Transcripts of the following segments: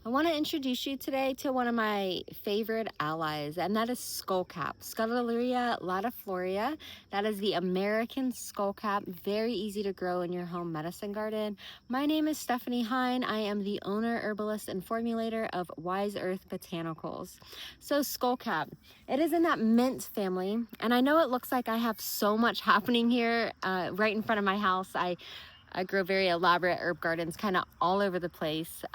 I want to introduce you today to one of my favorite allies, and that is Skullcap, Scutellaria lateriflora. That is the American skullcap, very easy to grow in your home medicine garden. My name is Stephanie Hein. I am the owner, herbalist, and formulator of Wise Earth Botanicals. So Skullcap, it is in that mint family, and I know it looks like I have so much happening here right in front of my house. I grow very elaborate herb gardens kind of all over the place.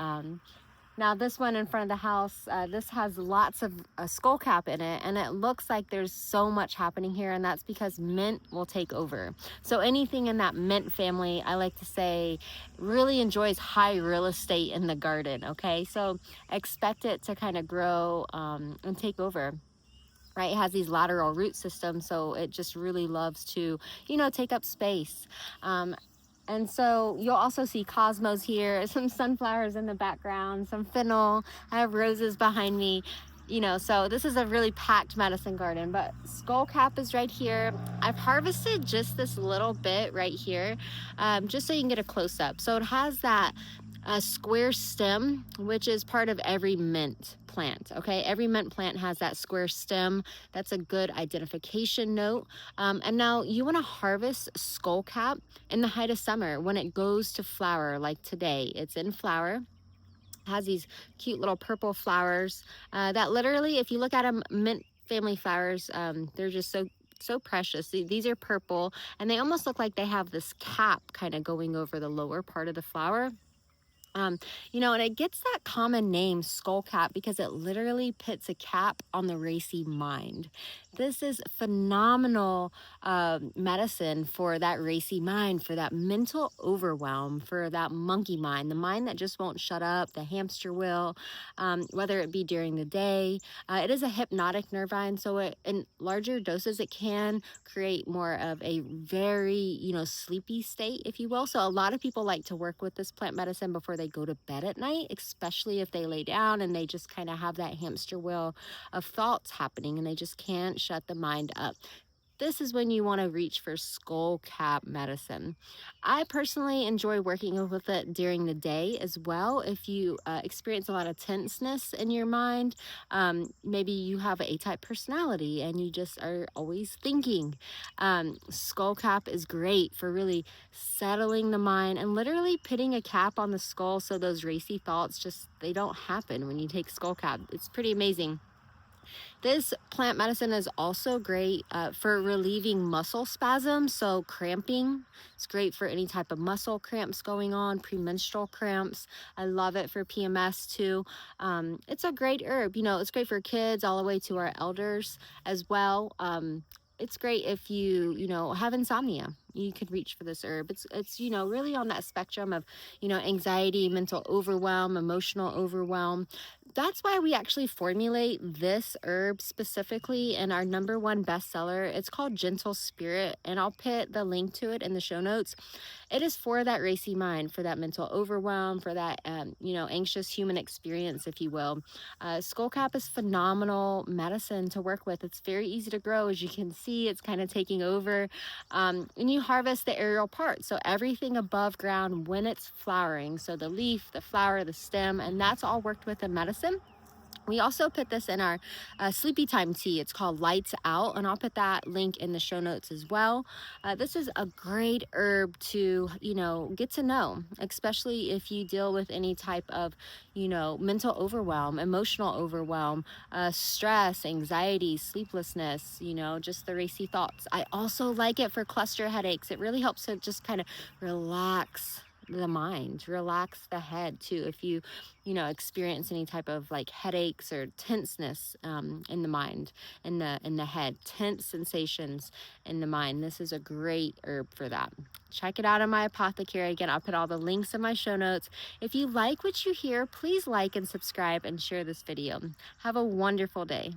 Now this one in front of the house, this has lots of skullcap in it, and it looks like there's so much happening here, and that's because mint will take over. So anything in that mint family, I like to say, really enjoys high real estate in the garden, okay? So expect it to kind of grow and take over. Right, it has these lateral root systems, so it just really loves to, take up space. And so you'll also see cosmos here, some sunflowers in the background, some fennel. I have roses behind me, so this is a really packed medicine garden. But skullcap is right here. I've harvested just this little bit right here, just so you can get a close-up. So it has that square stem, which is part of every mint plant. Okay, every mint plant has that square stem. That's a good identification note. And now you want to harvest skullcap in the height of summer when it goes to flower, like today. It's in flower. Has these cute little purple flowers that literally, if you look at them, mint family flowers, they're just so precious. These are purple, and they almost look like they have this cap kind of going over the lower part of the flower. And it gets that common name skullcap because it literally puts a cap on the racy mind. This is phenomenal medicine for that racy mind, for that mental overwhelm, for that monkey mind, the mind that just won't shut up, the hamster wheel, whether it be during the day. It is a hypnotic nervine, so in larger doses, it can create more of a very, sleepy state, if you will. So a lot of people like to work with this plant medicine before they go to bed at night, especially if they lay down and they just kind of have that hamster wheel of thoughts happening and they just can't shut the mind up. This is when you want to reach for skullcap medicine. I personally enjoy working with it during the day as well. If you experience a lot of tenseness in your mind, maybe you have an A-type personality and you just are always thinking. Skullcap is great for really settling the mind and literally putting a cap on the skull so those racy thoughts they don't happen when you take skullcap. It's pretty amazing. This plant medicine is also great for relieving muscle spasms, so cramping. It's great for any type of muscle cramps going on, premenstrual cramps. I love it for PMS too. It's a great herb. It's great for kids all the way to our elders as well. It's great if you have insomnia. You could reach for this herb. It's really on that spectrum of, anxiety, mental overwhelm, emotional overwhelm. That's why we actually formulate this herb specifically in our #1 bestseller. It's called Gentle Spirit, and I'll put the link to it in the show notes. It is for that racy mind, for that mental overwhelm, for that, anxious human experience, if you will. Skullcap is phenomenal medicine to work with. It's very easy to grow. As you can see, it's kind of taking over. And you harvest the aerial part, so everything above ground when it's flowering. So the leaf, the flower, the stem, and that's all worked with in medicine. We also put this in our sleepy time tea. It's called Lights Out, and I'll put that link in the show notes as well. This is a great herb to, get to know, especially if you deal with any type of, mental overwhelm, emotional overwhelm, stress, anxiety, sleeplessness, just the racy thoughts. I also like it for cluster headaches. It really helps to just kind of relax the mind, relax the head too. If you experience any type of like headaches or tenseness in the mind, in the head, tense sensations in the mind, this is a great herb for that. Check it out on my apothecary. Again, I'll put all the links in my show notes. If you like what you hear, please like and subscribe and share this video. Have a wonderful day.